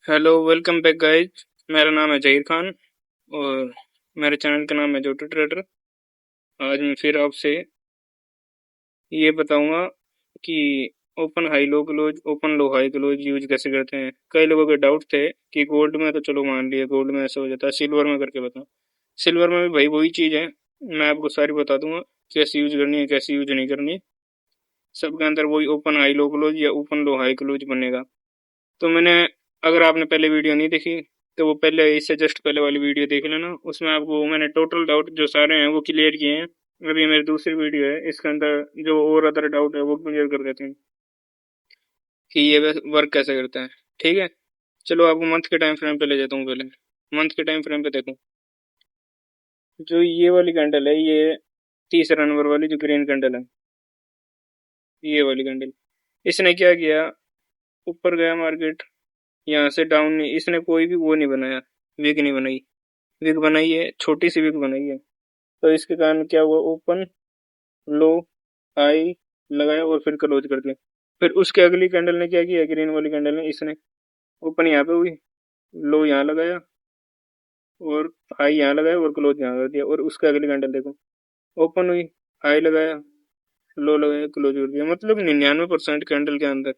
Hello, welcome back guys. मेरा नाम है जहीर खान और मेरे चैनल का नाम है जोटो ट्रेडर। आज मैं फिर आपसे ये बताऊंगा कि open high low close, open लो हाई क्लोज यूज कैसे करते हैं। कई लोगों के डाउट थे कि गोल्ड में तो चलो मान लिया, गोल्ड में ऐसा हो जाता है, सिल्वर में करके बताओ। सिल्वर में भी भाई वही चीज़ है, मैं आपको सारी बता दूंगा कैसे यूज करनी है, कैसे यूज नहीं करनी। सबके अंदर वही ओपन हाई लो क्लोज या ओपन लो हाई क्लोज बनेगा। तो मैंने, अगर आपने पहले वीडियो नहीं देखी तो वो पहले, इससे जस्ट पहले वाली वीडियो देख लेना। उसमें आपको मैंने टोटल डाउट जो सारे हैं वो क्लियर किए हैं। अभी मेरी दूसरी वीडियो है, इसके अंदर जो और अदर डाउट है वो क्लियर कर देते हैं कि ये वर्क कैसे करता है। ठीक है, चलो आपको मंथ के टाइम फ्रेम पे ले जाता हूँ। पहले मंथ के टाइम फ्रेम पे देखो, जो ये वाली कैंडल है, ये तीसरा नंबर वाली जो ग्रीन कैंडल है, ये वाली कैंडल, इसने क्या किया, ऊपर गया मार्केट, यहाँ से डाउन नहीं, इसने कोई भी वो नहीं बनाया, विग नहीं बनाई। विग बनाई है, छोटी सी विग बनाई है। तो इसके कारण क्या हुआ, ओपन लो हाई लगाया और फिर क्लोज कर दिया। फिर उसके अगली कैंडल ने क्या किया, ग्रीन वाली कैंडल ने, इसने ओपन यहाँ पे हुई, लो यहाँ लगाया और हाई यहाँ लगाया और क्लोज यहाँ कर दिया। और उसके अगली कैंडल देखो, ओपन हुई, हाई लगाया, लो लगाया, क्लोज कर दिया। मतलब 99% कैंडल के अंदर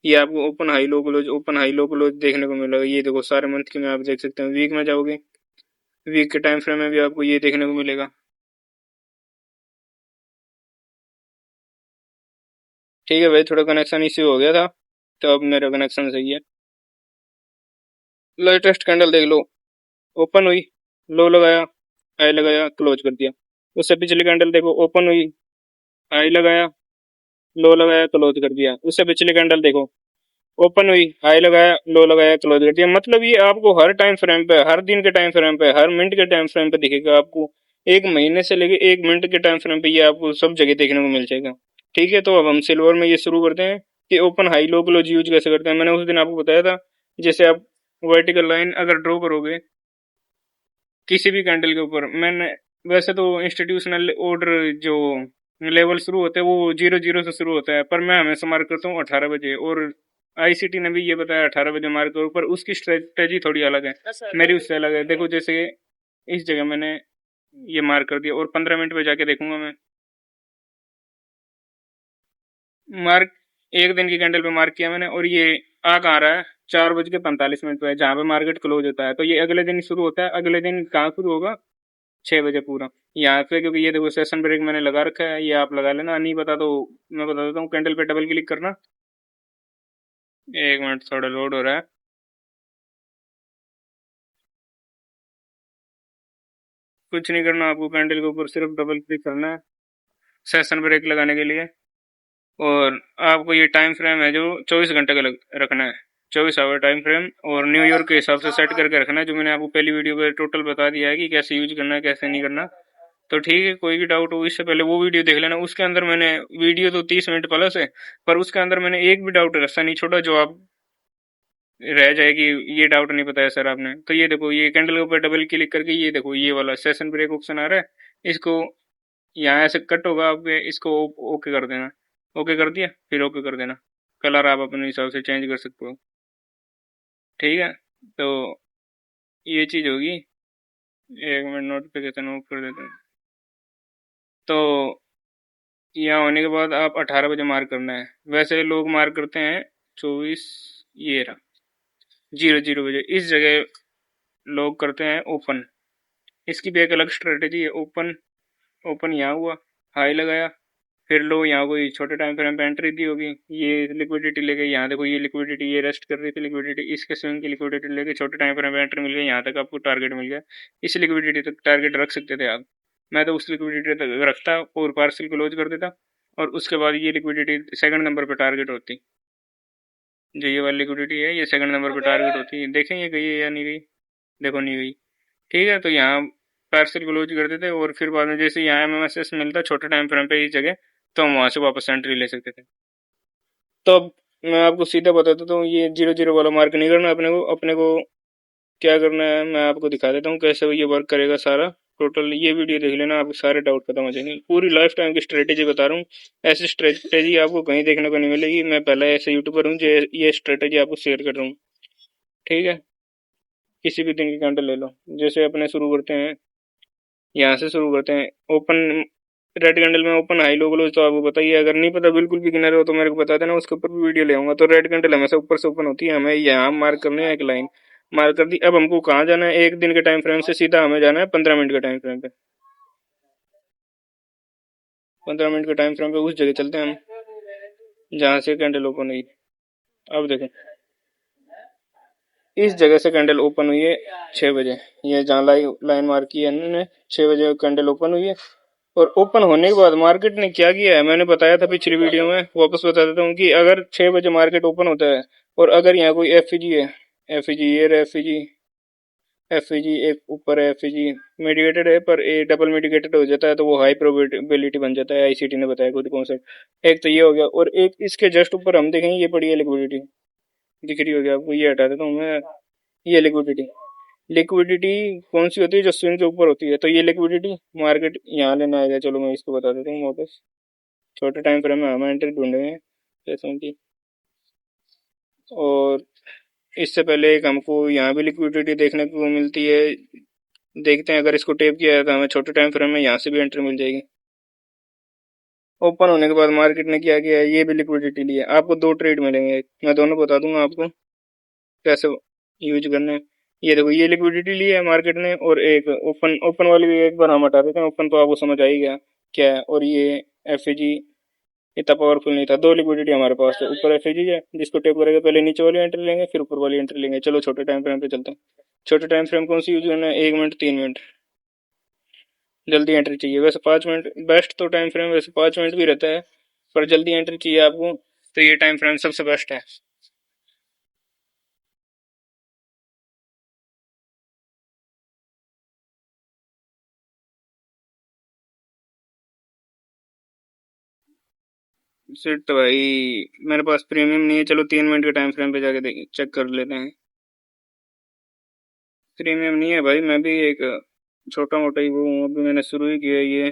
ये आपको open high low close, open high low close देखने को मिलेगा। ये देखो सारे मंथ के में आप देख सकते हैं। वीक में जाओगे, वीक के टाइम फ्रेम में भी आपको ये देखने को मिलेगा। ठीक है भाई, थोड़ा कनेक्शन इश्यू हो गया था, तो अब मेरा कनेक्शन सही है। लेटेस्ट कैंडल देख लो, ओपन हुई, लो लगाया, हाई लगाया, क्लोज कर दिया। उससे पिछली कैंडल देखो, ओपन हुई, हाई लगाया, लो लगाया, क्लोज कर दिया। उससे पिछली कैंडल देखो, ओपन हुई, हाई लगाया, लो लगाया, क्लोज कर दिया। मतलब ये आपको हर टाइम फ्रेम पे, हर दिन के टाइम फ्रेम पे, हर मिनट के टाइम फ्रेम पे दिखेगा आपको। एक महीने से लेके एक मिनट के टाइम फ्रेम पे ये आपको सब जगह देखने को मिल जाएगा। ठीक है, तो अब हम सिल्वर में ये शुरू करते हैं कि open high low close use कैसे करते हैं। मैंने उस दिन आपको बताया था, जैसे आप वर्टिकल लाइन अगर ड्रॉ करोगे किसी भी कैंडल के ऊपर, मैंने, वैसे तो इंस्टीट्यूशनल ऑर्डर जो लेवल शुरू होते हैं वो 00 से शुरू होता है, पर मैं हमेशा मार्क करता हूँ 18 बजे। और आईसीटी ने भी ये बताया 18 बजे मार्क करो, पर उसकी स्ट्रेटेजी थोड़ी अलग है, मेरी उससे अलग है। देखो जैसे इस जगह मैंने ये मार्क कर दिया और 15 मिनट पे जाके देखूंगा मैं मार्क, एक दिन की कैंडल पे मार्क किया मैंने, और ये आ कहाँ रहा है, 4 बज के 45 मिनट पे है, जहाँ पे मार्केट क्लोज होता है। तो ये अगले दिन शुरू होता है, अगले दिन कहाँ शुरू होगा, 6 बजे पूरा यहाँ पे। क्योंकि ये देखो सेशन ब्रेक मैंने लगा रखा है, ये आप लगा लेना, नहीं पता तो मैं बता देता हूँ। कैंडल पे डबल क्लिक करना, 1 मिनट थोड़ा लोड हो रहा है। कुछ नहीं करना आपको, कैंडल के ऊपर सिर्फ डबल क्लिक करना है सेशन ब्रेक लगाने के लिए। और आपको ये टाइम फ्रेम है जो 24 घंटे का रखना है, 24 आवर टाइम फ्रेम, और न्यूयॉर्क के हिसाब से सेट करके रखना है, जो मैंने आपको पहली वीडियो पे टोटल बता दिया है कि कैसे यूज करना है कैसे नहीं करना। तो ठीक है, कोई भी डाउट हो इससे पहले वो वीडियो देख लेना। उसके अंदर मैंने, वीडियो तो 30 मिनट प्लस है, पर उसके अंदर मैंने एक भी डाउट रास्ता नहीं छोड़ा जो आप रह जाएगी, ये डाउट नहीं बताया सर आपने। तो ये देखो, ये कैंडल के ऊपर डबल क्लिक करके ये देखो, ये वाला सेशन ब्रेक ऑप्शन आ रहा है, इसको यहाँ ऐसे कट होगा, आप इसको ओके कर देना। ओके कर दिया, फिर ओके कर देना। कलर आप अपने हिसाब से चेंज कर सकते हो। ठीक है, तो ये चीज़ होगी। 1 मिनट, नोटिफिकेशन ऑफ कर देते हैं। तो यहाँ होने के बाद आप 18 बजे मार्क करना है। वैसे लोग मार्क करते हैं 24, ये रहा 00 बजे, इस जगह लोग करते हैं ओपन। इसकी भी एक अलग स्ट्रेटेजी है। ओपन, ओपन यहाँ हुआ, हाई लगाया, फिर लो यहाँ कोई छोटे टाइम फ्रेम पे एंट्री दी होगी, ये लिक्विडिटी लेके, यहाँ देखो ये लिक्विडिटी, ये रेस्ट कर रही थी लिक्विडिटी, इसके स्विंग की लिक्विडिटी लेके छोटे टाइम फ्रेम पे एंट्री मिल गई, यहाँ तक आपको टारगेट मिल गया। इस लिक्विडिटी तक टारगेट रख सकते थे आप। मैं तो उस लिक्विडिटी तक रखता और पार्सल क्लोज कर देता, और उसके बाद ये लिक्विडिटी सेकंड नंबर पे टारगेट होती। जो ये वाली लिक्विडिटी है ये सेकंड नंबर पे टारगेट होती है। देखें ये गई है या नहीं गई, देखो नहीं गई। ठीक है, तो यहाँ पार्सल क्लोज कर देते और फिर बाद में जैसे यहाँ एमएमएसएस मिलता छोटे टाइम फ्रेम पे इस जगह, तो हम वहां से वापस एंट्री ले सकते थे। तो अब मैं आपको सीधा बता देता हूँ, ये 00 वाला मार्क नहीं करना अपने को क्या करना है मैं आपको दिखा देता हूँ कैसे ये वर्क करेगा सारा। टोटल ये वीडियो देख लेना, आपके सारे डाउट खत्म हो जाएंगे। पूरी लाइफ टाइम की स्ट्रेटेजी बता रहा हूँ, ऐसी स्ट्रेटेजी आपको कहीं देखने को नहीं मिलेगी। मैं पहले ऐसे यूट्यूबर हूँ जो ये स्ट्रेटेजी आपको शेयर कर रहा हूँ। ठीक है, किसी भी दिन की कैंडल ले लो। जैसे अपने शुरू करते हैं, यहाँ से शुरू करते हैं ओपन। रेड कैंडल में ओपन हाई लो क्लोज तो आपको बताइए, अगर नहीं पता बिल्कुल बिगिनर हो तो मेरे को बता देना, उसके ऊपर भी वीडियो ले आऊंगा। तो रेड कैंडल हमेशा ऊपर से ओपन होती है, हमें यहाँ मार्क करने है एक लाइन, मार्क कर दी। अब हमको कहाँ जाना है, एक दिन के टाइम फ्रेम से सीधा हमें जाना है 15 मिनट के टाइम फ्रेम पे। 15 मिनट के टाइम फ्रेम पे उस जगह चलते हैं हम जहाँ से कैंडल ओपन हुई। अब देखें, इस जगह से कैंडल ओपन हुई है 6 बजे, ये जहाँ लाइन मार्क की है इन्होंने, 6 बजे कैंडल ओपन हुई है। और ओपन होने के बाद मार्केट ने क्या किया है, मैंने बताया था पिछली वीडियो में, वापस बता देता हूँ कि अगर 6 बजे मार्केट ओपन होता है और अगर यहाँ कोई एफ है, एफ ये रहा, एफ एक ऊपर है, एफ मिडिकेटेड है पर ए डबल मिडिकेटेड हो जाता है तो वो हाई प्रोबेबिलिटी बन जाता है, आईसीटी ने बताया खुद कॉन्सेप्ट। एक तो ये हो गया, और एक इसके जस्ट ऊपर हम देखेंगे, ये पड़ी है लिक्विडिटी, दिख रही होगी आपको, ये हटा देता हूँ मैं। ये लिक्विडिटी, लिक्विडिटी कौन सी होती है, जो स्विंग के ऊपर होती है, तो ये लिक्विडिटी मार्केट यहाँ लेने आएगा। चलो मैं इसको बता देता हूँ वापस, छोटे टाइम फ्रेम में हम एंट्री ढूंढे हैं जैसे की। और इससे पहले एक हमको यहाँ भी लिक्विडिटी देखने को मिलती है, देखते हैं अगर इसको टेप किया है तो हमें छोटे टाइम फ्रेम में यहाँ से भी एंट्री मिल जाएगी। ओपन होने के बाद मार्केट ने क्या किया है, ये भी लिक्विडिटी ली है। आपको दो ट्रेड मिलेंगे, मैं दोनों बता दूंगा आपको कैसे यूज करने हैं। ये देखो, ये लिक्विडिटी ली है मार्केट ने, और एक ओपन, ओपन वाली भी एक बार हम हटा देते हैं, ओपन तो आपको समझ आ ही गया क्या है। और ये एफ इतना पावरफुल नहीं था। दो लिक्विडिटी हमारे पास है, ऊपर एफ है जिसको टेप करेगा, पहले नीचे वाली एंट्री लेंगे फिर ऊपर वाली एंट्री लेंगे। चलो छोटे टाइम फ्रेम पे चलते हैं। छोटे टाइम फ्रेम कौन सी यूज करना है, 1 मिनट 3 मिनट, जल्दी एंट्री चाहिए। वैसे 5 मिनट बेस्ट तो टाइम फ्रेम, वैसे 5 मिनट भी रहता है, पर जल्दी एंट्री चाहिए आपको तो ये टाइम फ्रेम सबसे बेस्ट है। सिर्फ तो भाई मेरे पास प्रीमियम नहीं है, चलो 3 मिनट के टाइम फ्रेम पे जाके चेक कर लेते हैं। प्रीमियम नहीं है भाई, मैं भी एक छोटा मोटा ही वो हूँ, अभी मैंने शुरू ही किया है ये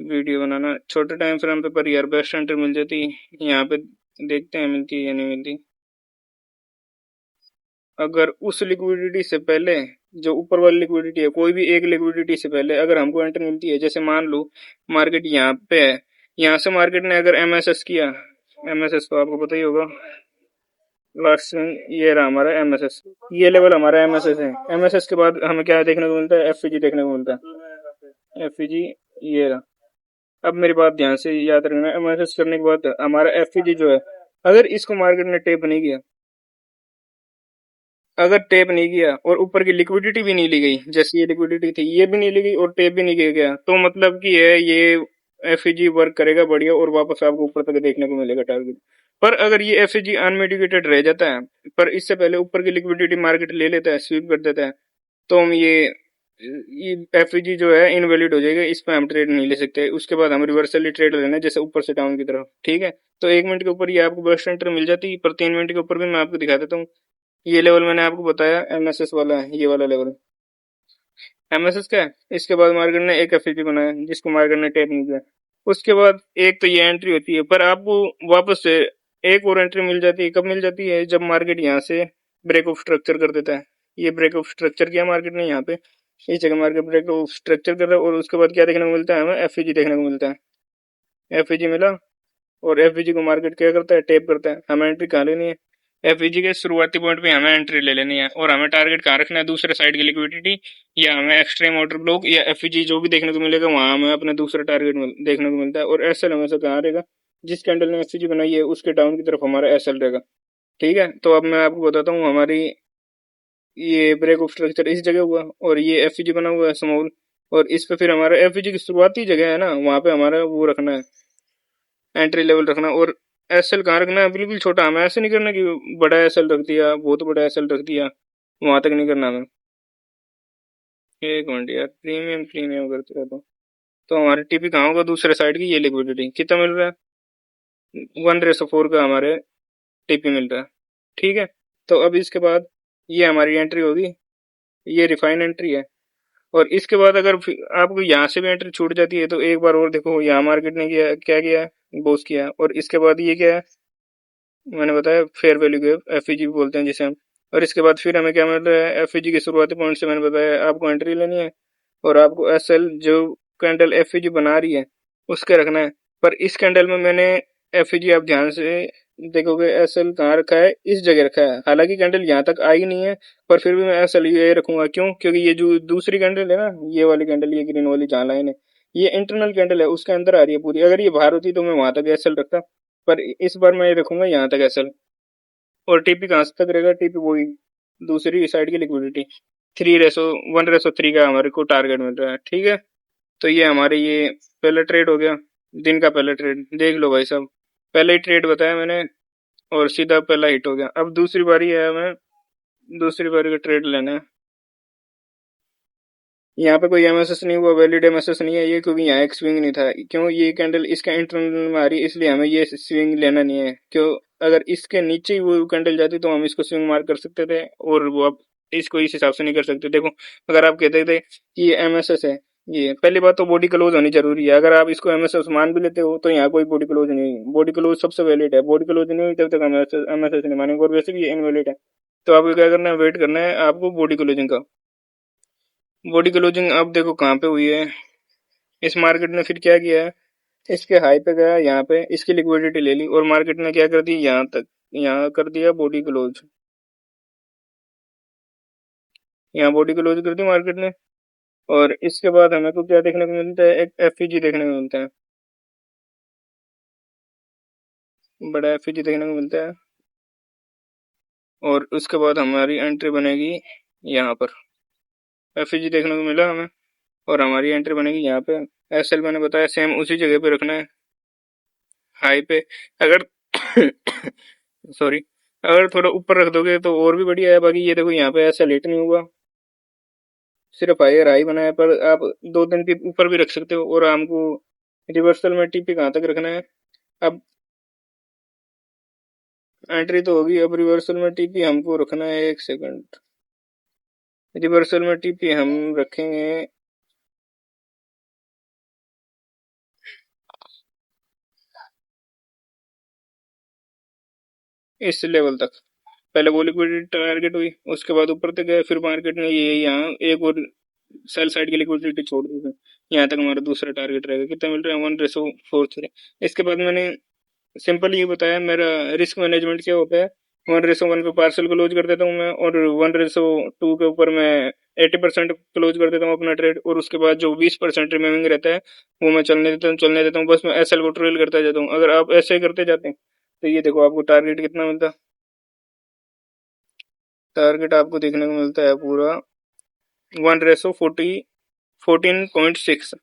वीडियो बनाना छोटे टाइम फ्रेम पे। पर यार बेस्ट एंट्री मिल जाती, यहाँ पे देखते हैं मिलती है या नहीं मिलती। अगर उस लिक्विडिटी से पहले, जो ऊपर वाली लिक्विडिटी है, कोई भी एक लिक्विडिटी से पहले अगर हमको एंट्री मिलती है, जैसे मान लो मार्केट यहाँ पे है, यहाँ से मार्केट ने अगर एमएसएस किया, एमएसएस तो आपको पता ही होगा, लास्ट ये रहा हमारा एमएसएस, ये लेवल हमारा एमएसएस है। एमएसएस के बाद हमें क्या देखने को मिलता है, एफईजी देखने को मिलता है, एफईजी ये रहा। अब मेरी बात ध्यान से याद रखना, एमएसएस करने के बाद हमारा एफईजी जो है, अगर इसको मार्केट ने टेप नहीं किया, अगर टेप नहीं किया और ऊपर की लिक्विडिटी भी नहीं ली गई, जैसे ये लिक्विडिटी थी ये भी नहीं ली गई और टेप भी नहीं किया गया, तो मतलब कि है ये एफईजी वर्क करेगा बढ़िया और वापस आपको ऊपर तक देखने को मिलेगा टारगेट। पर अगर ये एफईजी अनमिटिगेटेड रह जाता है, पर इससे पहले ऊपर की लिक्विडिटी मार्केट ले लेता है, स्वीप कर देता है, तो हम ये एफईजी जो है इनवैलिड हो जाएगा, इस पे हम ट्रेड नहीं ले सकते। उसके बाद हम रिवर्सली ट्रेड लेना है, जैसे ऊपर से डाउन की तरफ, ठीक है। तो 1 मिनट के ऊपर ये आपको बेस्ट एंट्री मिल जाती, पर 3 मिनट के ऊपर भी मैं आपको दिखा देता हूँ। ये लेवल मैंने आपको बताया एमएसएस वाला है, ये वाला लेवल एमएसएस का है। इसके बाद मार्केट ने एक एफईजी बनाया जिसको मार्केट ने टेप नहीं किया। उसके बाद एक तो ये एंट्री होती है, पर आपको वापस से एक और एंट्री मिल जाती है। कब मिल जाती है, जब मार्केट यहाँ से ब्रेक ऑफ स्ट्रक्चर कर देता है। ये ब्रेक ऑफ स्ट्रक्चर किया मार्केट ने यहाँ पे, इस जगह मार्केट ब्रेक ऑफ स्ट्रक्चर कर रहा है, और उसके बाद क्या देखने को मिलता है, हमें एफईजी देखने को मिलता है। एफईजी मिला, और एफईजी को मार्केट क्या करता है, टेप करता है। हमें एंट्री कहाँ लेनी है, एफईजी के शुरुआती पॉइंट पे हमें एंट्री ले लेनी है, और हमें टारगेट कहाँ रखना है, दूसरे साइड की लिक्विडिटी, या हमें एक्सट्रीम ऑर्डर ब्लॉक या एफईजी जो भी देखने को मिलेगा वहां हमें अपना दूसरा टारगेट देखने को मिलता है। और एसएल हमेशा कहाँ रहेगा, जिस कैंडल ने एफईजी बनाई है उसके डाउन की तरफ हमारा एसएल रहेगा, ठीक है। तो अब मैं आपको बताता हूँ, हमारी ये ब्रेक ऑफ स्ट्रक्चर इस जगह हुआ और ये एफईजी बना हुआ है स्मॉल, और इस पे फिर हमारा एफईजी की शुरुआती जगह है ना, वहां पे हमारा वो रखना है, एंट्री लेवल रखना। और एसएल कहाँ रखना है, बिल्कुल छोटा। हमें ऐसे नहीं करना कि बड़ा एसएल रख दिया, बहुत बड़ा एसएल रख दिया, वहां तक नहीं करना हमें। एक मिनट यार, प्रीमियम प्रीमियम करते रहता हूँ। तो हमारी टीपी कहाँ होगा, दूसरे साइड की ये लिक्विडिटी कितना मिल रहा है, 1:4 का हमारे टीपी मिल रहा है, ठीक है। तो अब इसके बाद ये हमारी एंट्री होगी, ये रिफाइन एंट्री है। और इसके बाद अगर आपको यहाँ से भी एंट्री छूट जाती है, तो एक बार और देखो यहाँ मार्केट ने किया क्या किया, बोस किया। और इसके बाद ये क्या है, मैंने बताया फेयर वैल्यू गैप, एफईजी बोलते हैं जिसे हम। और इसके बाद फिर हमें क्या मिल रहा है, एफईजी के शुरुआती पॉइंट से मैंने बताया आपको एंट्री लेनी है, और आपको एसएल जो कैंडल एफईजी बना रही है उसके रखना है। पर इस कैंडल में मैंने एफईजी, आप ध्यान से देखोगे एसएल कहाँ रखा है, इस जगह रखा है। हालांकि कैंडल यहाँ तक आई नहीं है, पर फिर भी मैं एसएल ये रखूंगा। क्यों? क्योंकि ये जो दूसरी कैंडल है ना, ये वाली कैंडल, ये ग्रीन वाली जहाँ लाइन है, ये इंटरनल कैंडल है, उसके अंदर आ रही है पूरी। अगर ये बाहर होती तो मैं वहां तक एसएल रखता, पर इस बार मैं ये रखूंगा यहाँ तक एसएल। और टीपी कहाँ तक रहेगा, टीपी वही दूसरी साइड की लिक्विडिटी, 3:1:3 का हमारे को टारगेट मिल रहा है। ठीक है, तो ये हमारे ये पहला ट्रेड हो गया, दिन का पहला ट्रेड। देख लो भाई साहब, पहले ही ट्रेड बताया मैंने और सीधा पहला हिट हो गया। अब दूसरी बारी है, हमें दूसरी बारी का ट्रेड लेना है। यहाँ पे कोई एमएसएस नहीं हुआ, वैलिड एमएसएस नहीं है ये, क्योंकि यहाँ एक स्विंग नहीं था। क्यों? ये कैंडल इसका इंटरनल में आ रही है, इसलिए हमें ये स्विंग लेना नहीं है। क्यों? अगर इसके नीचे ही वो कैंडल जाती तो हम इसको स्विंग मार कर सकते थे, और वो अब इसको इस हिसाब से नहीं कर सकते। देखो, अगर आप कहते थे कि ये एमएसएस है, ये पहली बात तो बॉडी क्लोज होनी जरूरी है। अगर आप इसको एमएसएस मान भी लेते हो तो यहाँ कोई बॉडी क्लोज नहीं है। बॉडी क्लोज सबसे वैलिड है, बॉडी क्लोज नहीं हुई तब तक एमएसएस नहीं मानेंगे, और वैसे भी ये इनवैलिड है। तो आपको क्या करना है, वेट करना है आपको बॉडी क्लोजिंग का। बॉडी क्लोजिंग अब देखो कहाँ पे हुई है। इस मार्केट ने फिर क्या किया है, इसके हाई पे गया, यहाँ पे इसकी लिक्विडिटी ले ली, और मार्केट ने क्या कर दी, यहाँ तक, यहाँ कर दिया बॉडी क्लोज। यहाँ बॉडी क्लोज कर दी मार्केट ने। और इसके बाद हमें को क्या देखने को मिलता है, एक एफईजी देखने को मिलता है, बड़ा एफईजी देखने को मिलता है। और उसके बाद हमारी एंट्री बनेगी यहाँ पर, एफईजी देखने को मिला हमें, और हमारी एंट्री बनेगी यहाँ पे। एसएल मैंने बताया सेम उसी जगह पे रखना है, हाई पे। अगर सॉरी, अगर थोड़ा ऊपर रख दोगे तो और भी बढ़िया है। बाकी ये देखो यहाँ पे ऐसा लेट नहीं हुआ, सिर्फ हायर हाई बना है। पर आप 2-3 टिप ऊपर भी रख सकते हो। और हमको रिवर्सल में टीपी कहाँ तक रखना है, अब एंट्री तो होगी, अब रिवर्सल में टीपी हमको रखना है, 1 सेकंड। रिवर्सल में टीपी हम रखेंगे इस लेवल तक। पहले वो लिक्विडिटी टारगेट हुई, उसके बाद ऊपर तक गए, फिर मार्केट ने ये यहाँ एक और सेल साइड की लिक्विडिटी छोड़ दी थी। यहाँ तक हमारा दूसरा टारगेट रहेगा, कितना मिल रहा है, 1:4। इसके बाद मैंने सिंपल ये बताया मेरा रिस्क मैनेजमेंट क्या होता है। 1:1 पे पार्सल क्लोज कर देता हूँ मैं, और 1:2 के ऊपर मैं 80% क्लोज कर देता हूँ अपना ट्रेड। और उसके बाद जो 20% रिमेनिंग रहता है वो मैं चलने देता हूँ। बस मैं एसएल को ट्रेल करता जाता हूँ। अगर आप ऐसे करते जाते हैं तो ये देखो आपको टारगेट कितना मिलता है। टारगेट आपको देखने को मिलता है पूरा 1:14.6,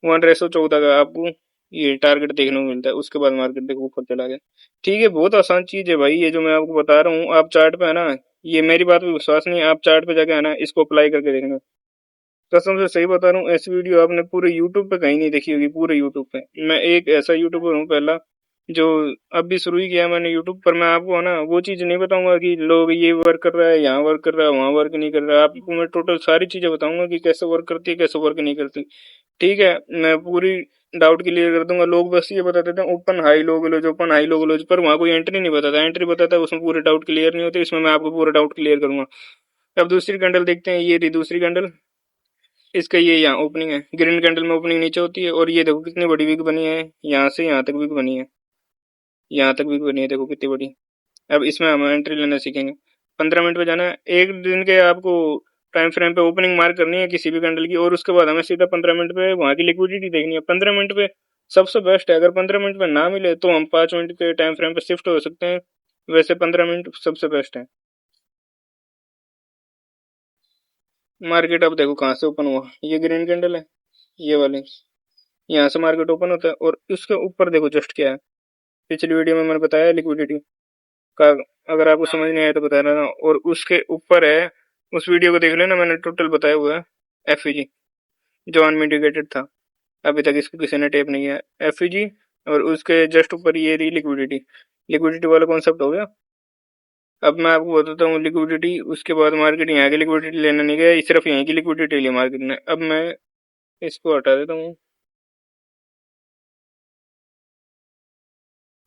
1:14 का आपको ये टारगेट देखने को मिलता है। उसके बाद मार्केट देखो ऊपर चला गया। ठीक है, बहुत आसान चीज है भाई ये जो मैं आपको बता रहा हूँ। आप चार्ट पे है ना, ये मेरी बात पे विश्वास नहीं है, आप चार्ट पे जाके है ना इसको अप्लाई करके देखना। कसम से सही बता रहा हूँ, ऐसी वीडियो आपने पूरे यूट्यूब पे कहीं नहीं देखी होगी। पूरे यूट्यूब पे मैं एक ऐसा यूट्यूबर हूँ पहला, जो अब भी शुरू ही किया मैंने यूट्यूब पर। मैं आपको है ना वो चीज नहीं बताऊंगा कि लोग ये वर्क कर रहा है, यहाँ वर्क कर रहा है, वहां वर्क नहीं कर रहा है। आपको मैं टोटल सारी चीजें बताऊंगा कि कैसे वर्क करती है, कैसे वर्क नहीं करती। ठीक है, मैं पूरी डाउट क्लियर कर दूंगा। लोग बस ये बताते थे open high low close, open high low close, पर वहां कोई एंट्री नहीं बताता। एंट्री बताता है उसमें पूरे डाउट क्लियर नहीं होते। इसमें मैं आपको पूरा डाउट क्लियर करूंगा। अब दूसरी कैंडल देखते हैं, ये थी दूसरी कैंडल। इसका ये यहाँ ओपनिंग है, ग्रीन कैंडल में ओपनिंग नीचे होती है, और ये देखो कितनी बड़ी विग बनी है, यहाँ से यहाँ तक विग बनी है, यहाँ तक विग बनी है, देखो कितनी बड़ी। अब इसमें हम एंट्री लेना सीखेंगे। 15 मिनट पे जाना है, एक दिन के आपको टाइम फ्रेम पे ओपनिंग मार्क करनी है किसी भी कैंडल की, और उसके बाद हमें सीधा 15 मिनट पे वहां की लिक्विडिटी देखनी है। 15 मिनट पे सबसे बेस्ट है। अगर 15 मिनट पे ना मिले तो हम 5 मिनट के टाइम फ्रेम पे शिफ्ट हो सकते हैं। वैसे 15 मिनट सबसे बेस्ट है। मार्केट अब देखो कहाँ से ओपन हुआ, ये ग्रीन कैंडल है, ये वाली, यहाँ से मार्केट ओपन होता है। और इसके ऊपर देखो जस्ट क्या है, पिछली वीडियो में मैंने बताया लिक्विडिटी का, अगर आपको समझ नहीं आया तो बता रहा। और उसके ऊपर है, उस वीडियो को देख लेना, मैंने टोटल बताया हुआ है एफईजी जो अनमिटिगेटेड था। अभी तक इसको किसी ने टेप नहीं है एफईजी। और उसके जस्ट ऊपर ये रही लिक्विडिटी, लिक्विडिटी वाला कॉन्सेप्ट हो गया। अब मैं आपको बताता हूँ लिक्विडिटी। उसके बाद मार्केट यहाँ की लिक्विडिटी लेने नहीं गया, सिर्फ यहीं की लिक्विडिटी ली मार्केट ने। अब मैं इसको हटा देता हूँ,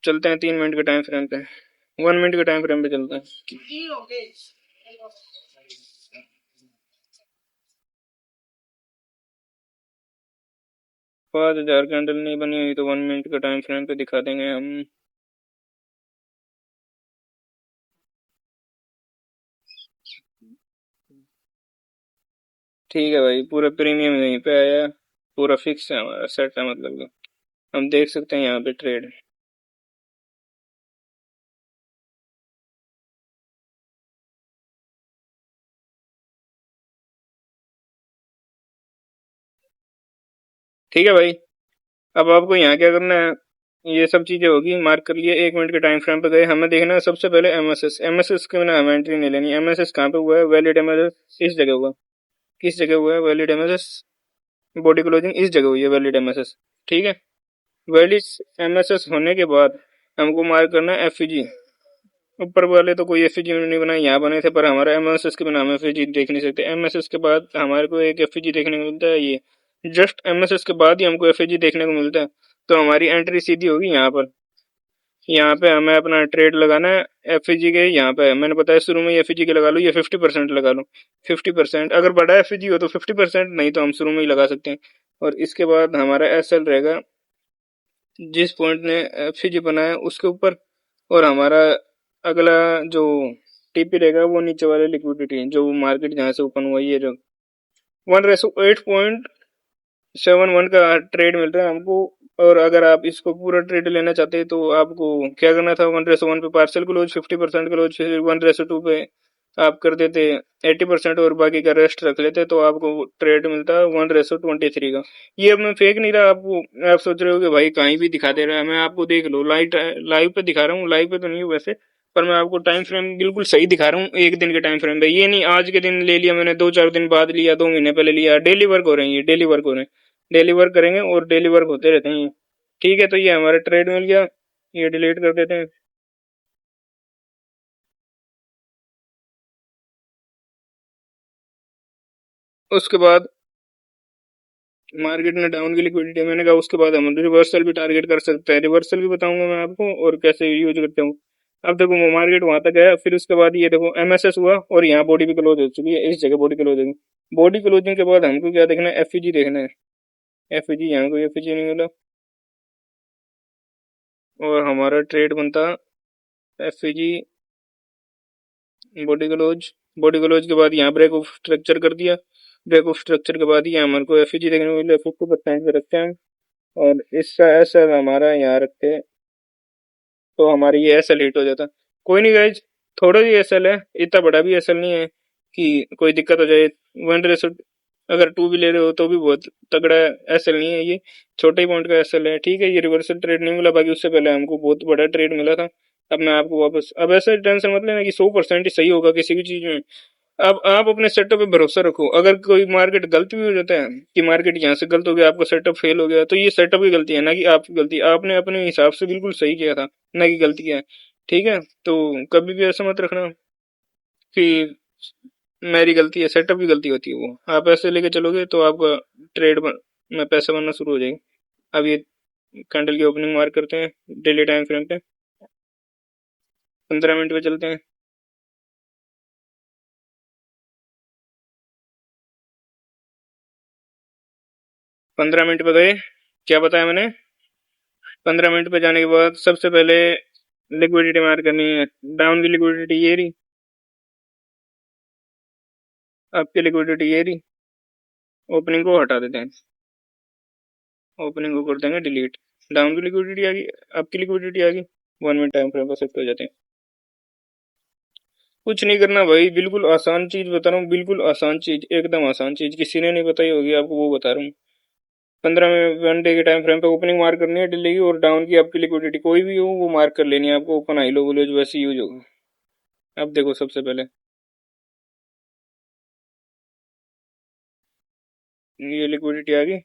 चलते हैं 3 मिनट के टाइम फ्रेम पे। 1 मिनट के टाइम फ्रेम पे चलता है। 5,000 कैंडल नहीं बनी हुई तो 1 मिनट के टाइम फ्रेम पे दिखा देंगे हम। ठीक है भाई, पूरा प्रीमियम यहीं पे आया, पूरा फिक्स है हमारा, सेट है मतलब। हम देख सकते हैं यहाँ पे ट्रेड। ठीक है भाई, अब आपको यहाँ क्या करना है, ये सब चीजें होगी, मार्क कर लिए। 1 मिनट के टाइम फ्रेम पे गए, हमें देखना है सबसे पहले एमएसएस। एमएसएस के बिना हमें एंट्री नहीं लेनी। एमएसएस कहाँ पे हुआ है, वैलिड एमएसएस इस जगह हुआ। किस जगह हुआ है वैलिड एमएसएस, बॉडी क्लोजिंग इस जगह हुई है वैलिड एमएसएस। ठीक है, वैलिड एमएसएस होने के बाद हमको मार्क करना है एफईजी। ऊपर वाले तो कोई एफईजी नहीं बनाए, यहाँ बने थे, पर हमारा एमएसएस के बिना हम एफईजी देख नहीं सकते। एमएसएस के बाद हमारे को एक एफईजी देखने को मिलता है, ये जस्ट एमएसएस के बाद ही हमको एफईजी देखने को मिलता है। तो हमारी एंट्री सीधी होगी यहाँ पर। यहाँ पे हमें अपना ट्रेड लगाना है एफईजी के। यहाँ पे मैंने बताया शुरू में एफईजी के लगा लो, ये 50% लगा लो। 50%, अगर बड़ा एफईजी हो तो 50%, नहीं तो हम शुरू में ही लगा सकते हैं। और इसके बाद हमारा एसएल रहेगा जिस पॉइंट ने एफईजी बनाया उसके ऊपर। और हमारा अगला जो टीपी रहेगा वो नीचे वाले लिक्विडिटी, जो मार्केट जहाँ से ओपन हुआ, ये जो 1:8.71 का ट्रेड मिल रहा है हमको। और अगर आप इसको पूरा ट्रेड लेना चाहते हैं तो आपको क्या करना था, 1:1 पे पार्सल क्लोज, 50% क्लोज, फिर 1:2 पे आप कर देते 80% और बाकी का रेस्ट रख लेते, तो आपको ट्रेड मिलता है 1:23 का। ये अब मैं फेक नहीं रहा आपको। आप सोच रहे हो कि भाई कहीं भी दिखा दे रहा है, मैं आपको देख लो, लाइव लाइव पे दिखा रहा हूँ। लाइव पे तो नहीं हूँ वैसे, पर मैं आपको टाइम फ्रेम बिल्कुल सही दिखा रहा हूँ, एक दिन के टाइम फ्रेम पे। ये नहीं आज के दिन ले लिया मैंने, 2-4 दिन बाद लिया, 2 महीने पहले लिया। डेली वर्क हो रहे हैं, ये डेली वर्क हो रहे हैं, डेली वर्क करेंगे और डेली वर्क होते रहते हैं। ठीक है, तो ये हमारा ट्रेड मिल गया, ये डिलीट कर देते हैं। उसके बाद मार्केट ने डाउन की लिक्विडिटी मैंने कहा, उसके बाद हम रिवर्सल भी टारगेट कर सकते हैं। रिवर्सल भी बताऊंगा मैं आपको और कैसे यूज करते हूँ। अब देखो वो मार्केट वहां तक गया, फिर उसके बाद ये देखो एमएसएस हुआ और यहाँ बॉडी भी क्लोज हो चुकी है, इस जगह बॉडी क्लोज होगी। बॉडी क्लोजिंग के बाद हमको क्या देखना है, एफईजी देखना है। एफईजी, यहाँ कोई एफईजी नहीं मिला और हमारा ट्रेड बनता FEG body close. Body close के बाद यहाँ ब्रेक ऑफ स्ट्रक्चर कर दिया। ब्रेक ऑफ स्ट्रक्चर के बाद ही हमारे को एफईजी देखने को मिले, 50% पे रखते हैं और इसका ऐसा हमारा यहाँ रखते हैं, तो हमारी ये एसएल हिट हो जाता। कोई नहीं गाइज, थोड़ा ही एसएल है, इतना बड़ा भी एसएल नहीं है कि कोई दिक्कत हो जाए। 1:, अगर 2 भी ले रहे हो तो भी बहुत तगड़ा एसएल नहीं है, ये छोटे ही पॉइंट का एसएल है। ठीक है, ये रिवर्सल ट्रेड नहीं मिला, बाकी उससे पहले हमको बहुत बड़ा ट्रेड मिला था। अब मैं आपको वापस, अब ऐसे टेंशन मत लेना कि 100% ही सही होगा किसी भी चीज में। अब आप अपने सेटअप पे भरोसा रखो। अगर कोई मार्केट गलत भी हो जाता है कि मार्केट यहाँ से गलत हो गया, आपका सेटअप फेल हो गया, तो ये सेटअप की गलती है ना कि आपकी गलती। आपने अपने हिसाब से बिल्कुल सही किया था, ना कि गलती किया है। ठीक है, तो कभी भी ऐसा मत रखना कि मेरी गलती है, सेटअप की गलती होती है वो। आप ऐसे लेके चलोगे तो आपका ट्रेड में पैसा बनना शुरू हो जाएगा। अब ये कैंडल की ओपनिंग मार्क करते हैं डेली टाइम फ्रेम पे, 15 मिनट पे चलते हैं। 15 मिनट पे गए, क्या बताया मैंने। 15 मिनट पे जाने के बाद सबसे पहले लिक्विडिटी मार्क करनी है। डाउन की लिक्विडिटी ये रही, अप की लिक्विडिटी ये रही। ओपनिंग को हटा देते हैं, ओपनिंग को कर देंगे डिलीट। डाउन की लिक्विडिटी आ गई, अप की लिक्विडिटी आ गई, 1 मिनट टाइम फ्रेम पर शिफ्ट हो जाते हैं। कुछ नहीं करना भाई, बिल्कुल आसान चीज बता रहा हूँ, बिल्कुल आसान चीज, एकदम आसान चीज, किसी ने नहीं बताई होगी आपको, वो बता रहा हूँ। 15 घंटे के टाइम फ्रेम पे ओपनिंग मार्क करनी है दिल्ली की, और डाउन की आपकी लिक्विडिटी कोई भी हो वो मार्क कर लेनी है आपको। ओपन हाई लो बोले जो वैसे यूज होगा। अब देखो सबसे पहले ये लिक्विडिटी आ गई।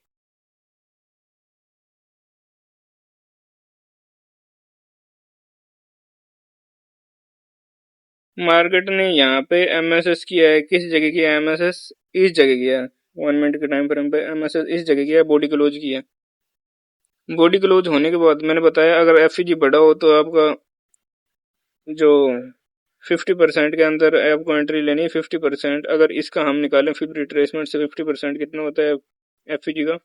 मार्केट ने यहाँ पे एमएसएस किया है, किस जगह किया है एमएसएस, इस जगह किया है। 1 मिनट के टाइम फ्रेम पे एमएसएस इस जगह किया है, बॉडी क्लोज किया है। बॉडी क्लोज होने के बाद मैंने बताया अगर एफईजी बड़ा हो तो आपका जो 50% के अंदर आपको एंट्री लेनी है 50%, अगर इसका हम निकालें फिर रिट्रेसमेंट से 50% कितना होता है एफईजी का,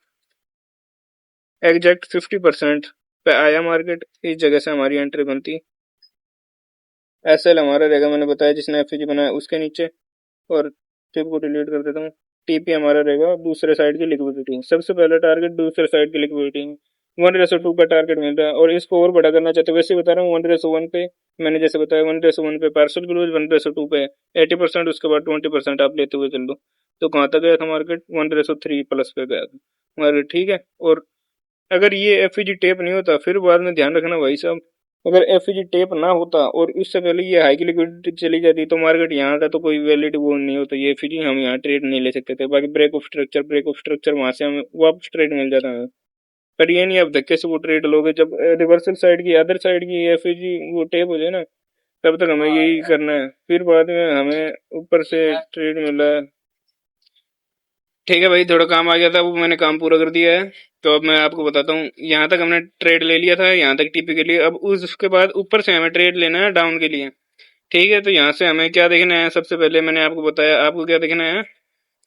एग्जैक्ट 50% पे आया मार्केट, इस जगह से हमारी एंट्री बनती। एसएल हमारा रहेगा, मैंने बताया जिसने एफईजी बनाया उसके नीचे, और टिप को डिलीट कर देता हूँ। टीपी हमारा रहेगा दूसरे साइड की लिक्विडिटी, सबसे पहला टारगेट दूसरे साइड की लिक्विडिटी। 1:2 का टारगेट मिल रहा है, और इसको और बड़ा करना चाहते हैं, वैसे बता रहा हूँ 1:1 पे। मैंने जैसे बताया 1:1 पे पार्सल क्लोज, 1:2 पे 80%, उसके बाद 20% आप लेते हुए चल दो। तो कहाँ तक गया था मार्केट, 1:3 प्लस पे गया था मार्केट, ठीक है। और अगर ये एफईजी टेप नहीं होता, फिर बाद में ध्यान रखना भाई साहब, अगर एफईजी टेप ना होता और उससे पहले ये हाई की लिक्विडिटी चली जाती तो मार्केट यहाँ था, तो कोई वैलिड वो नहीं होता ये एफईजी, हम यहाँ ट्रेड नहीं ले सकते थे। बाकी ब्रेक ऑफ स्ट्रक्चर वहां से हमें वापस ट्रेड मिल जाता है। पर ये नहीं आप धक्के से वो ट्रेड लोगे, जब रिवर्सल साइड की अदर साइड की एफईजी वो टेप हो जाए ना, तब तक हमें यही करना है। फिर बाद में हमें ऊपर से ट्रेड मिला है। ठीक है भाई, थोड़ा काम आ गया था, वो मैंने काम पूरा कर दिया है। तो अब मैं आपको बताता हूँ, यहाँ तक हमने ट्रेड ले लिया था, यहाँ तक टीपी के लिए। अब उसके बाद ऊपर से हमें ट्रेड लेना है डाउन के लिए, ठीक है। तो यहाँ से हमें क्या देखना है, सबसे पहले मैंने आपको बताया, आपको क्या देखना है,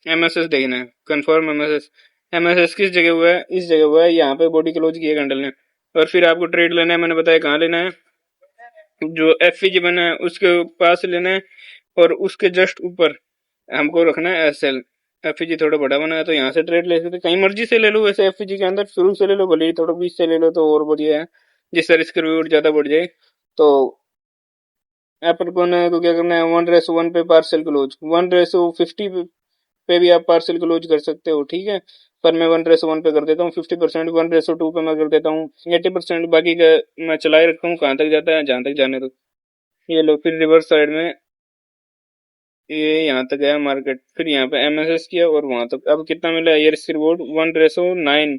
एमएसएस देखना है, कंफर्म एमएसएस। एमएसएस किस जगह हुआ है, इस जगह हुआ है, यहाँ पे बॉडी क्लोज किया कैंडल ने। और फिर आपको ट्रेड लेना है, मैंने बताया कहाँ लेना है, जो एफईजी बना है उसके पास लेना है, और उसके जस्ट ऊपर हमको रखना है एसएल। एफईजी थोड़ा बड़ा बना है तो यहाँ से ट्रेड ले सकते, कहीं मर्जी से ले लो, वैसे एफईजी के अंदर शुरू से ले लो, भले ही थोड़ा बीच से ले लो तो और बढ़िया है, जिससे रिस्क रिवॉर्ड ज्यादा बढ़ जाए। तो एप्पल को क्या करना है, 1:1 पे पार्सल क्लोज, 1:50 पे भी आप पार्सल क्लोज कर सकते हो, ठीक है। पर मैं 1:1 पे कर देता हूँ 50%, 1:2 पे मैं कर देता हूँ 80%, बाकी का मैं चलाए रखता हूँ, कहाँ तक जाता है जहां तक जाने दो। ये लो, फिर रिवर्स साइड में ये यहाँ तक गया मार्केट, फिर यहाँ पे एमएसएस किया और वहां तक। अब कितना मिला है ये रिस्क रिवॉर्ड, 1:9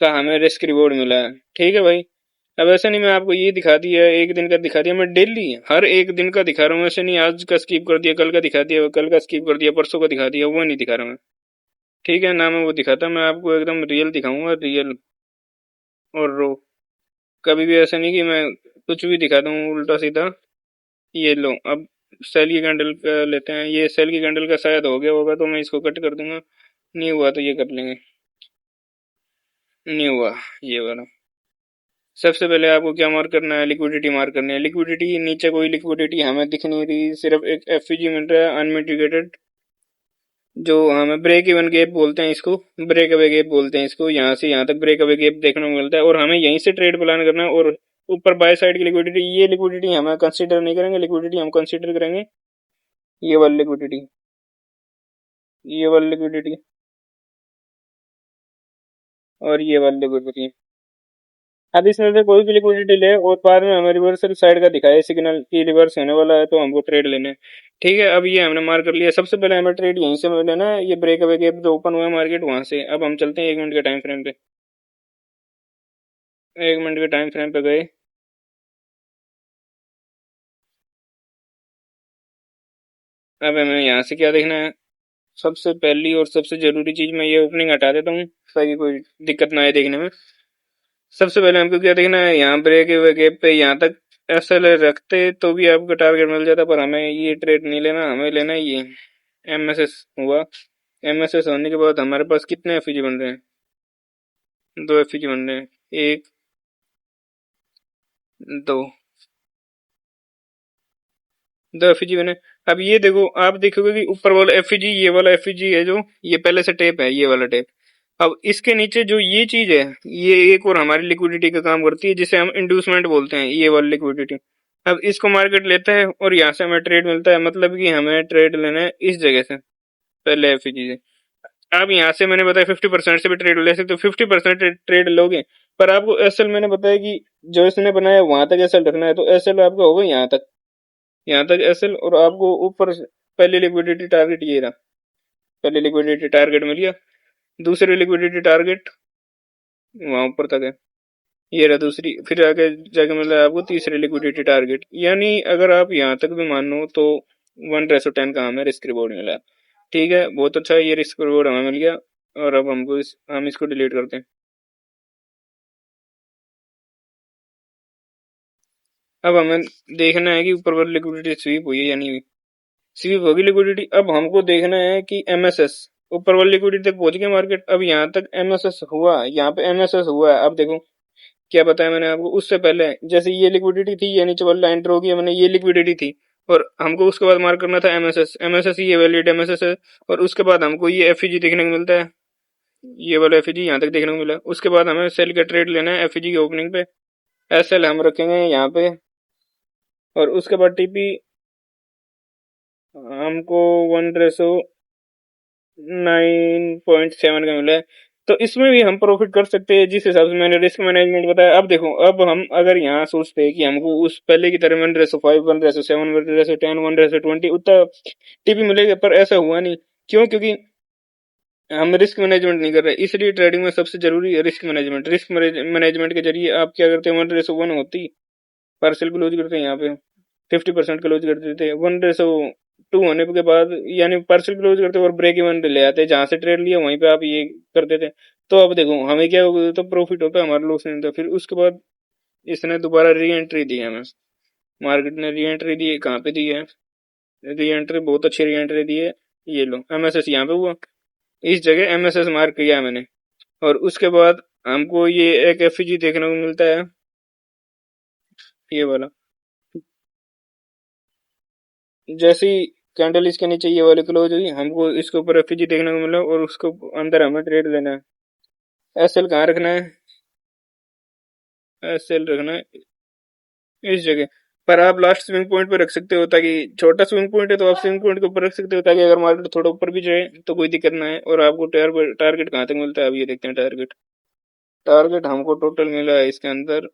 का हमें रिस्क रिवॉर्ड मिला है, ठीक है भाई। अब ऐसा नहीं मैं आपको ये दिखा दिया एक दिन का दिखा दिया, मैं डेली हर एक दिन का दिखा रहा हूँ, ऐसे नहीं आज का स्किप कर दिया, कल का दिखा दिया, कल का स्किप कर दिया, परसों का दिखा दिया, वो नहीं दिखा रहा मैं, ठीक है ना। मैं वो दिखाता, मैं आपको एकदम रियल दिखाऊंगा, रियल और रो। कभी भी ऐसा नहीं कि मैं कुछ भी दिखा दूँ उल्टा सीधा। ये लो, अब सेल की कैंडल का लेते हैं, ये सेल की कैंडल का शायद हो गया होगा तो मैं इसको कट कर दूंगा, नहीं हुआ तो ये कर लेंगे, नहीं हुआ ये वाला। सबसे पहले आपको क्या मार्क करना है, लिक्विडिटी मार्क करनी है। लिक्विडिटी नीचे कोई लिक्विडिटी हमें दिख नहीं रही, सिर्फ एक एफईजी मिल रहा है अनमिटिगेटेड, जो हमें ब्रेक इवन गैप बोलते हैं इसको, ब्रेक अवे गैप बोलते हैं इसको। यहाँ से यहाँ तक ब्रेक अवे गैप देखने को मिलता है, और हमें यहीं से ट्रेड प्लान करना है। और ऊपर बाय साइड की लिक्विडिटी, ये लिक्विडिटी हम कंसीडर नहीं करेंगे, लिक्विडिटी हम कंसीडर करेंगे ये वाली लिक्विडिटी, ये वाली लिक्विडिटी और ये वाली लिक्विडिटी। अब इसमें से कोई भी लिक्विडिटी ले और बाद में हमें रिवर्सल साइड का दिखाए सिग्नल की रिवर्स होने वाला है, तो हमको ट्रेड लेने, ठीक है। अब ये हमने मार्क कर लिया, सबसे पहले हमें ट्रेड यहीं से लेना है, ये ब्रेक अवे गैप जो ओपन हुआ है मार्केट वहां से। अब हम चलते हैं 1 मिनट के टाइम फ्रेम पे, 1 मिनट के टाइम फ्रेम पे गए। अब हमें यहाँ से क्या देखना है, सबसे पहली और सबसे जरूरी चीज, मैं ये ओपनिंग हटा देता हूँ ताकि कोई दिक्कत ना आए देखने में। सबसे पहले हमको क्या देखना है, यहाँ ब्रेक अवे गैप पे यहाँ तक एसएल रखते तो भी आपको टारगेट मिल जाता, पर हमें ये ट्रेड नहीं लेना, हमें लेना है ये एमएसएस हुआ। एमएसएस होने के बाद हमारे पास कितने एफईजी बन रहे हैं, 2 एफईजी बन रहे हैं, एक, दो, 2 एफईजी बने। अब ये देखो, आप देखोगे कि ऊपर वाला एफईजी, ये वाला एफईजी है जो, ये पहले से टेप है, ये वाला टेप। अब इसके नीचे जो ये चीज है, ये एक और हमारी लिक्विडिटी का काम करती है, जिसे हम इंड्यूसमेंट बोलते हैं, ये वाली लिक्विडिटी। अब इसको मार्केट लेता है और यहाँ से हमें ट्रेड मिलता है, मतलब कि हमें ट्रेड लेना है इस जगह से, पहले एफईजी से। अब यहाँ से मैंने बताया 50% से भी ट्रेड ले सकते हो, 50% ट्रेड लोगे, पर आपको एसएल मैंने बताया कि जो इसने बनाया वहां तक एसएल रखना है, तो एसएल आपका होगा यहाँ तक, यहाँ तक एसएल। और आपको ऊपर पहले लिक्विडिटी टारगेट ये रहा, पहले लिक्विडिटी टारगेट मिल गया, दूसरे लिक्विडिटी टारगेट वहां ऊपर तक है, ये रहा दूसरी, फिर आगे जाके मिल रहा है आपको तीसरे लिक्विडिटी टारगेट। यानी अगर आप यहाँ तक भी मानो तो 1:10 का हमें रिस्क रिवॉर्ड मिला, ठीक है, बहुत अच्छा ये रिस्क रिवॉर्ड हमें मिल गया। और अब हम इसको डिलीट करते हैं। अब हमें देखना है कि ऊपर वाली लिक्विडिटी स्वीप हुई है या नहीं हुई। स्वीप होगी लिक्विडिटी। अब हमको देखना है कि एमएसएस ऊपर वाली लिक्विडिटी तक पहुंच गया मार्केट। अब यहाँ तक एमएसएस हुआ, यहाँ पे एमएसएस हुआ है। अब देखो क्या बताया मैंने आपको, उससे पहले जैसे ये लिक्विडिटी थी, ये नीचे वाला एंटर हो गया मैंने, ये लिक्विडिटी थी और हमको उसके बाद मार्क करना था एमएसएस। एमएसएस ये वैलिड एमएसएस है और उसके बाद हमको ये एफईजी देखने को मिलता है, ये वाला एफईजी यहाँ तक देखने को मिला। उसके बाद हमें सेल का ट्रेड लेना है एफईजी की ओपनिंग पे, एसएल हम रखेंगे यहाँ पे और उसके बाद टीपी हमको 1:9.7 का मिला है। तो इसमें भी हम प्रॉफिट कर सकते हैं जिस हिसाब से मैंने रिस्क मैनेजमेंट बताया। अब देखो, अब हम अगर यहाँ सोचते हैं कि हमको उस पहले की तरह 1:5, 1:7, 1:10, 1:20 उतना टीपी मिलेगा, पर ऐसा हुआ नहीं। क्यों? क्योंकि हम रिस्क मैनेजमेंट नहीं कर रहे। इसलिए ट्रेडिंग में सबसे जरूरी है रिस्क मैनेजमेंट। रिस्क मैनेजमेंट के जरिए आप क्या करते हैं, 1:1 होती पार्सल क्लोज करते हैं, यहाँ पे 50% क्लोज कर देते हैं। 1:2 होने के बाद यानी पार्सल क्लोज करते और ब्रेक इवन ले आते हैं, जहां से ट्रेड लिया वहीं पे आप ये कर देते हैं। तो अब देखो हमें क्या होगा, तो प्रॉफिट होता है, हमारा लॉस नहीं होता। फिर उसके बाद इसने दोबारा री एंट्री दी है हमें, मार्केट ने री एंट्री दी है। कहाँ पे दी है री एंट्री? बहुत अच्छी री एंट्री दी है। ये लो एमएसएस यहाँ पे हुआ, इस जगह एमएसएस मार्क किया है मैंने। और उसके बाद हमको ये एक एफईजी देखने को मिलता है, ये वाला। जैसे ही कैंडल इसके नीचे ये वाली क्लोज हुई, हमको इसके ऊपर एफईजी देखने को मिला और उसको अंदर हमें ट्रेड लेना है। एसएल कहाँ रखना है? एसएल रखना है इस जगह पर। आप लास्ट स्विंग पॉइंट पे रख सकते हो, ताकि छोटा स्विंग पॉइंट है तो आप स्विंग पॉइंट के ऊपर रख सकते हो, ताकि अगर मार्केट थोड़ा ऊपर भी जाए तो कोई दिक्कत ना है। और आपको टारगेट कहाँ तक मिलता है, अब ये देखते हैं। टारगेट टारगेट हमको टोटल मिला है इसके अंदर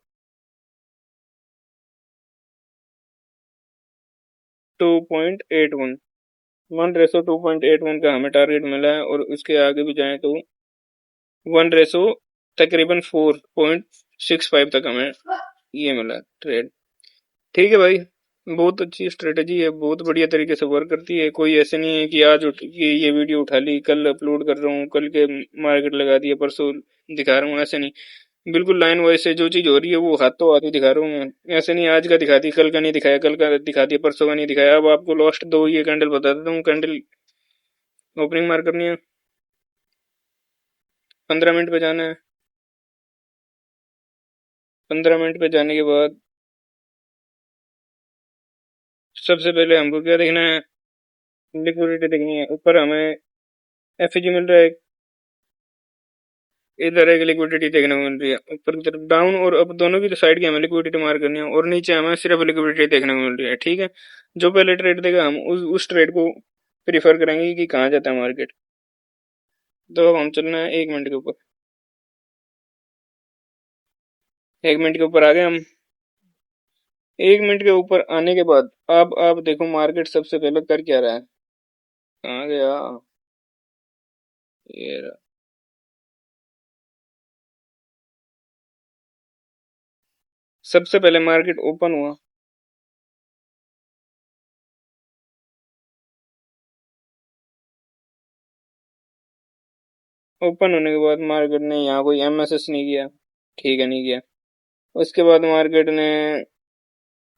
2.81, 1:2.81 का हमें टारगेट मिला है। और उसके आगे भी जाए तो 1 तकरीबन 4.65 तक हमें ये मिला ट्रेड। ठीक है भाई, बहुत अच्छी स्ट्रेटेजी है, बहुत बढ़िया तरीके से वर्क करती है। कोई ऐसे नहीं है कि आज उठ के ये वीडियो उठा ली, कल अपलोड कर रहा हूँ, कल के मार्केट लगा दिया, परसों दिखा रहा हूँ, ऐसे नहीं। बिल्कुल लाइन वाइज से जो चीज हो रही है वो हाथों हाथ ही दिखा रहा हूँ मैं। ऐसे नहीं आज का दिखा दी, कल का नहीं दिखाया, कल का दिखा दिया, परसों का नहीं दिखाया। अब आपको लास्ट दो ये कैंडल बता देता हूँ। कैंडल ओपनिंग मार्क करनी है, 15 मिनट पे जाना है। 15 मिनट पे जाने के बाद सबसे पहले हमको क्या देखना है, लिक्विडिटी देखनी है। ऊपर हमें एफईजी मिल रहा है, इधर एक लिक्विडिटी देखने को मिल रही है। ऊपर की तरफ डाउन और अप दोनों की साइड की हमें लिक्विडिटी मार्क करनी है, और नीचे हमें सिर्फ लिक्विडिटी देखने को मिल रही है। ठीक है, जो पहले ट्रेड देगा हम उस ट्रेड को प्रीफर करेंगे कि कहाँ जाता है मार्केट। तो अब हम चलना है 1 मिनट के ऊपर। 1 मिनट के ऊपर आ गए हम। 1 मिनट के ऊपर आने के बाद अब आप देखो मार्केट सबसे पहले कर क्या रहा है। कहाँ गया ये रहा। सबसे पहले मार्केट ओपन हुआ, ओपन होने के बाद मार्केट ने यहाँ कोई एमएसएस नहीं किया, ठीक है, नहीं किया। उसके बाद मार्केट ने,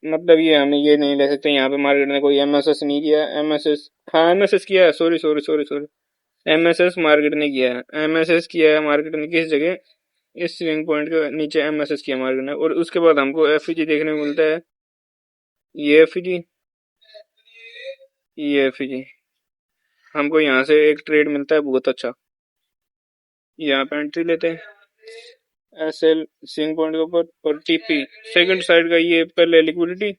मतलब ये हमें ये नहीं ले सकते यहाँ पे मार्केट ने कोई एमएसएस नहीं किया। एमएसएस, हाँ एमएसएस किया है, sorry sorry sorry sorry, MSS market ने किया है। एमएसएस किया है मार्केट ने किस जगह, इस स्विंग पॉइंट के नीचे एमएसएस किया मार्केट ने। और उसके बाद हमको एफईजी देखने को मिलता है, ये एफईजी, ये एफईजी हमको यहाँ से एक ट्रेड मिलता है बहुत अच्छा। यहाँ पे एंट्री लेते हैं एसएल स्विंग पॉइंट के ऊपर, और टीपी सेकंड साइड का ये पहले लिक्विडिटी,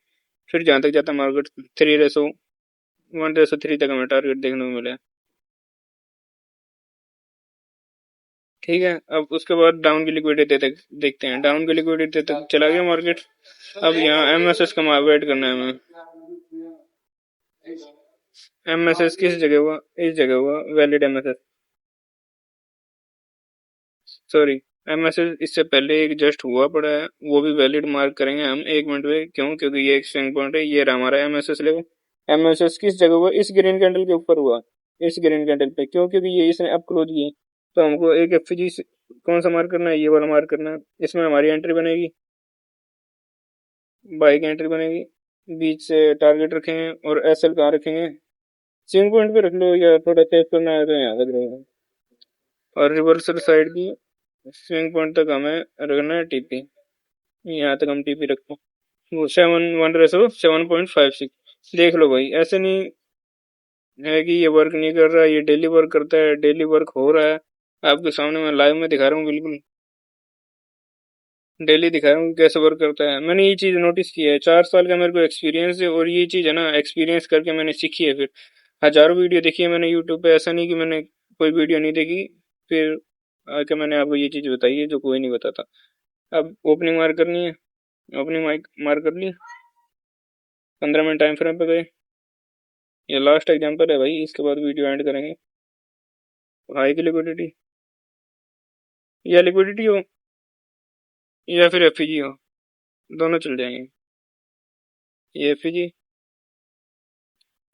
फिर जहाँ तक जाता है मार्केट 1:3 तक हमें टारगेट देखने को मिला है। ठीक है, अब उसके बाद डाउन की लिक्विडिटी तक देखते हैं। डाउन की लिक्विडिटी तक चला गया मार्केट। अब यहाँ एमएसएस का वेट करना है हमें। एमएसएस किस जगह हुआ, इस जगह हुआ वैलिड एमएसएस, सॉरी एमएसएस इससे पहले एक जस्ट हुआ पड़ा है, वो भी वैलिड मार्क करेंगे हम 1 मिनट में। क्यों? क्योंकि ये एक स्विंग पॉइंट है। ये रहा हमारा एमएसएस लेवल। एमएसएस किस जगह हुआ, इस ग्रीन कैंडल के ऊपर हुआ, इस ग्रीन कैंडल पे। क्यों? क्योंकि ये इसने अप क्लोज किए। तो हमको एक एफजी कौन सा मार्क करना है, ये वाला मार्क करना है। इसमें हमारी एंट्री बनेगी। बाइक एंट्री बनेगी, बीच से टारगेट रखेंगे और एसएल कहाँ रखेंगे, स्विंग पॉइंट पे रख लो या थोड़ा तेज करना है तो यहाँ तक रहेगा। और रिवर्सल साइड की स्विंग पॉइंट तक हमें रखना है टीपी, यहाँ तक हम टीपी रखते हैं। वो 7:7.56 देख लो भाई, ऐसे नहीं है कि ये वर्क नहीं कर रहा, ये डेली वर्क करता है, डेली वर्क हो रहा है। आपके सामने मैं लाइव में दिखा रहा हूँ, बिल्कुल डेली दिखा रहा हूँ कैसे वर्क करता है। मैंने ये चीज नोटिस की है, 4 साल का मेरे को एक्सपीरियंस है और ये चीज है ना एक्सपीरियंस करके मैंने सीखी है। फिर हजारों वीडियो देखी है मैंने यूट्यूब पे, ऐसा नहीं कि मैंने कोई वीडियो नहीं देखी फिर आके मैंने आपको ये चीज बताई है जो कोई नहीं बताता। अब ओपनिंग मार करनी है, ओपनिंग माइक मार कर ली, 15 मिनट टाइम फ्रेम पे गए। ये लास्ट एग्जाम्पल है भाई, इसके बाद वीडियो एंड करेंगे। हाई की लिक्विडिटी या लिक्विडिटी हो या फिर एफईजी हो, दोनों चल जाएंगे। ये एफईजी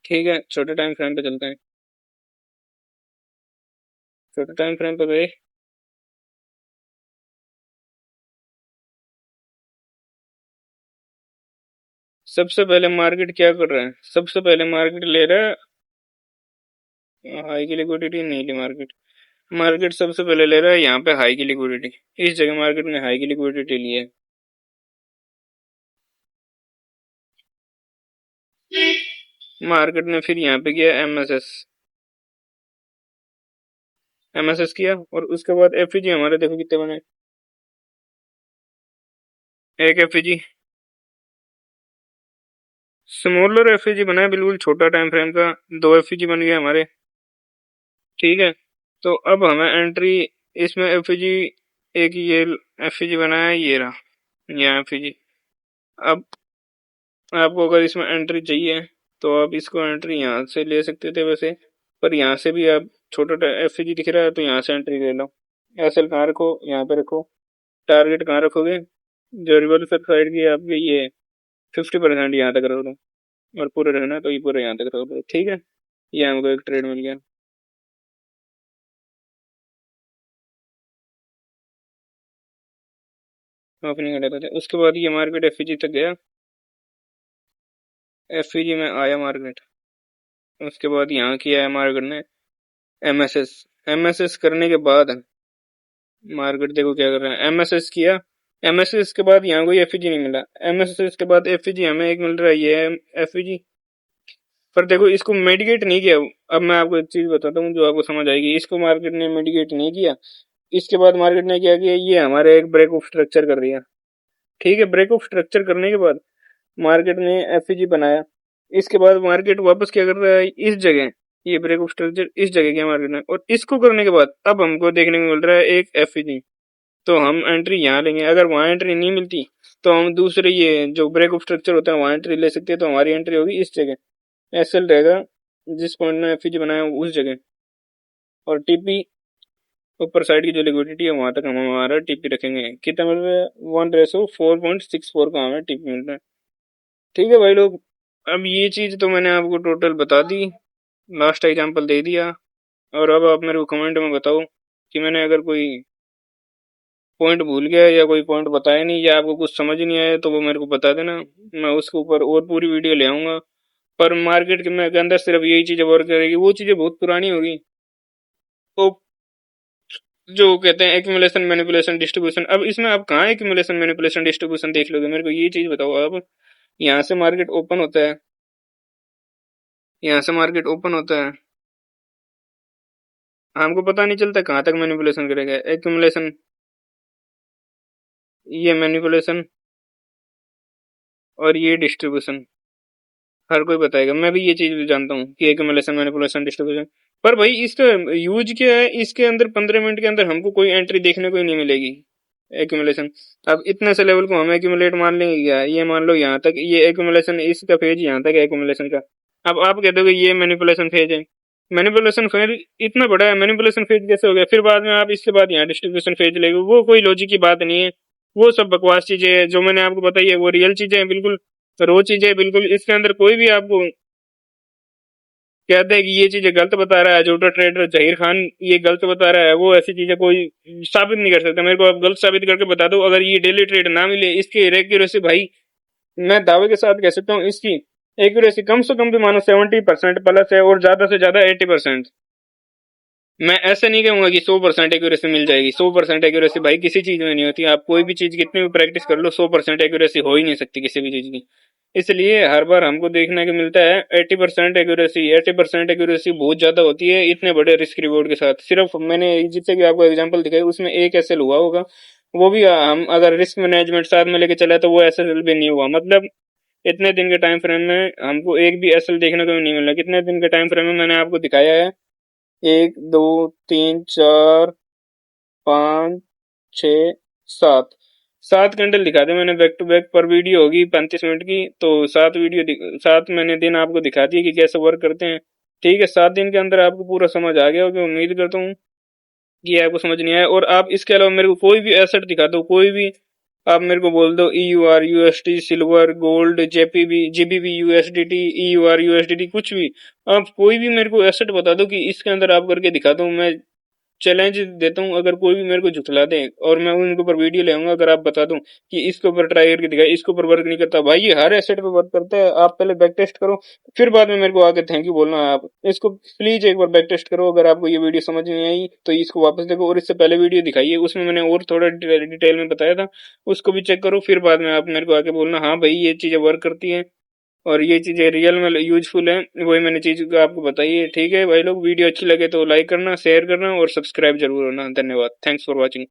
ठीक है, छोटे टाइम फ्रेम पे चलते हैं। छोटे टाइम फ्रेम पे गए, सबसे पहले मार्केट क्या कर रहा है, सबसे पहले मार्केट ले रहा है हाई की लिक्विडिटी, नहीं ली मार्केट। मार्केट सबसे पहले ले रहा है यहाँ पे हाई की लिक्विडिटी, इस जगह मार्केट ने हाई की लिक्विडिटी ली है। मार्केट ने फिर यहाँ पे किया एमएसएस, एमएसएस किया और उसके बाद एफईजी हमारे देखो कितने बने, एक एफईजी स्मॉलर एफईजी बना है बिल्कुल छोटा टाइम फ्रेम का, 2 एफईजी बन गए हमारे। ठीक है, तो अब हमें एंट्री इसमें एफईजी, एक ये एफईजी बना है, ये रहा यहाँ एफईजी। अब आपको अगर इसमें एंट्री चाहिए तो आप इसको एंट्री यहाँ से ले सकते थे वैसे, पर यहाँ से भी आप छोटा एफईजी दिख रहा है तो यहाँ से एंट्री ले लो। एसएल कहाँ रखो, यहाँ पे रखो। टारगेट कहाँ रखोगे, जो रिवर्सल साइड की आपकी ये 50% यहाँ तक रख दो, और पूरे रहना तो ये पूरे यहाँ तक रख दो। ठीक है, ये हमको एक ट्रेड मिल गया। ओपनिंग हटा था, उसके बाद ये मार्केट एफईजी तक गया, एफईजी में आया मार्केट। उसके बाद यहाँ किया है मार्केट ने एमएसएस, एमएसएस करने के बाद मार्केट देखो क्या कर रहा है, एमएसएस किया, एमएसएस के बाद यहाँ कोई एफईजी नहीं मिला, एमएसएस के बाद एफईजी हमें एक मिल रहा है, ये एफईजी। पर देखो इसको मेडिकेट नहीं किया। अब मैं आपको एक चीज बताता हूँ जो आपको समझ आएगी, इसको मार्केट ने मेडिकेट नहीं किया। इसके बाद मार्केट ने क्या किया, ये हमारे एक ब्रेक ऑफ स्ट्रक्चर कर दिया। ठीक है, ब्रेक ऑफ स्ट्रक्चर करने के बाद मार्केट ने एफईजी बनाया। इसके बाद मार्केट वापस क्या कर रहा है, इस जगह ये ब्रेक ऑफ स्ट्रक्चर इस जगह किया मार्केट ने, और इसको करने के बाद अब हमको देखने को मिल रहा है एक एफईजी। तो हम एंट्री यहाँ लेंगे, अगर वहां एंट्री नहीं मिलती तो हम दूसरे ये जो ब्रेक ऑफ स्ट्रक्चर होता है वहां एंट्री ले सकते हैं। तो हमारी एंट्री होगी इस जगह, एसएल रहेगा जिस पॉइंट में एफईजी बनाया उस जगह, और टीपी ऊपर साइड की जो लिक्विडिटी है वहां तक हम हमारा टीपी रखेंगे। कितना मिल रहा है, 1:4.64 का हमें टीपी मिल रहा है। ठीक है भाई लोग, अब ये चीज तो मैंने आपको टोटल बता दी, लास्ट एग्जांपल दे दिया। और अब आप मेरे को कमेंट में बताओ कि मैंने अगर कोई पॉइंट भूल गया या कोई पॉइंट बताया नहीं या आपको कुछ समझ नहीं आया तो वो मेरे को बता देना, मैं उसके ऊपर और पूरी वीडियो ले आऊंगा। पर मार्केट के अंदर सिर्फ यही चीजें वर्क करेगी, वो चीजें बहुत पुरानी होगी। तो जो कहते हैं एक्यूमुलेशन मैनिपुलेशन डिस्ट्रीब्यूशन, अब इसमें आप कहाँ एक्यूमुलेशन मैनिपुलेशन डिस्ट्रीब्यूशन देख लोगे, मेरे को ये चीज बताओ। अब यहाँ से मार्केट ओपन होता है, यहाँ से मार्केट ओपन होता है, हमको पता नहीं चलता कहाँ तक मैनिपुलेशन करेगा एक्यूमुलेशन, ये मैनिपुलेशन और ये डिस्ट्रीब्यूशन। हर कोई बताएगा, मैं भी ये चीज भी जानता हूँ कि एक्यूमुलेशन मैनिपुलेशन डिस्ट्रीब्यूशन। पर भाई इसका यूज क्या है, इसके अंदर 15 मिनट के अंदर हमको कोई एंट्री देखने को ही नहीं मिलेगी एक्यूमुलेशन। अब इतने से लेवल को हम एक्यूमुलेट मान लेंगे क्या, ये मान लो यहाँ तक ये एक्यूमुलेशन, इसका फेज यहाँ तक है एक्यूमुलेशन का। अब आप कह दोगे ये मैनिपुलेशन फेज है, मैनिपुलेशन फेज इतना बड़ा है, मैनिपुलेशन फेज कैसे हो गया, फिर बाद में आप इसके बाद यहाँ डिस्ट्रीब्यूशन फेज लेगे, वो कोई लॉजिक की बात नहीं है। वो सब बकवास चीजें है, जो मैंने आपको बताई है वो रियल चीजें हैं, बिल्कुल रो चीजें बिल्कुल। इसके अंदर कोई भी आपको कहते हैं कि ये चीजें गलत बता रहा है, झूठा ट्रेडर जहीर खान ये गलत बता रहा है, वो ऐसी चीजें कोई साबित नहीं कर सकता। मेरे को आप गलत साबित करके बता दो, अगर ये डेली ट्रेड ना मिले इसके रेक्यूरेसी भाई मैं दावे के साथ कह सकता हूँ इसकी एक्यूरेसी कम से कम भी मानो 70% प्लस है, और ज्यादा से ज्यादा 80%। मैं ऐसे नहीं कहूंगा कि 100% एक्यूरेसी मिल जाएगी। 100% एक्यूरेसी भाई किसी चीज में नहीं होती। आप कोई भी चीज कितनी भी प्रैक्टिस कर लो, 100% एक्यूरेसी हो ही नहीं सकती किसी भी चीज की। इसलिए हर बार हमको देखने को मिलता है 80% एक्यूरेसी। 80% एक्यूरेसी बहुत ज्यादा होती है इतने बड़े रिस्क रिवॉर्ड के साथ। सिर्फ मैंने जितने भी आपको एग्जांपल दिखाई उसमें एक एसएल हुआ होगा, वो भी हम अगर रिस्क मैनेजमेंट साथ में लेके चला तो वो एसएल भी नहीं हुआ। मतलब इतने दिन के टाइम फ्रेम में हमको एक भी एसएल देखने को भी नहीं मिला। कितने दिन के टाइम फ्रेम में मैंने आपको दिखाया है, 1 2 3 4 5 6 7 7 कैंडल दिखा दे मैंने बैक टू बैक। पर वीडियो होगी 35 मिनट की, तो 7 मैंने दिन आपको दिखा दिए कि कैसे वर्क करते हैं। ठीक है, 7 दिन के अंदर आपको पूरा समझ आ गया होगा। उम्मीद करता हूँ कि आपको समझ नहीं आया। और आप इसके अलावा मेरे को कोई भी एसेट दिखा दो, कोई भी आप मेरे को बोल दो, EUR USD silver gold JPB GBP USDT EUR USDT कुछ भी, आप कोई भी मेरे को एसेट बता दो कि इसके अंदर आप करके दिखा दो। मैं चैलेंज देता हूँ, अगर कोई भी मेरे को झुठला दे और मैं उनके ऊपर वीडियो ले आऊंगा, अगर आप बता दूं कि इसके ऊपर ट्राई करके दिखाए, इसके ऊपर वर्क नहीं करता। भाई ये हर एसेट पे वर्क करता है। आप पहले बैक टेस्ट करो, फिर बाद में मेरे को आके थैंक यू बोलना। आप इसको प्लीज एक बार बैक टेस्ट करो। अगर आपको ये वीडियो समझ नहीं आई तो इसको वापस देखो, और इससे पहले वीडियो दिखाइए, उसमें मैंने और थोड़ा डिटेल में बताया था, उसको भी चेक करो। फिर बाद में आप मेरे को आके बोलना हाँ भाई ये चीजें वर्क करती हैं और ये चीजें रियल में यूजफुल है। वही मैंने चीज आपको बताई है। ठीक है भाई लोग, वीडियो अच्छी लगे तो लाइक करना, शेयर करना और सब्सक्राइब जरूर होना। धन्यवाद, थैंक्स फॉर वॉचिंग।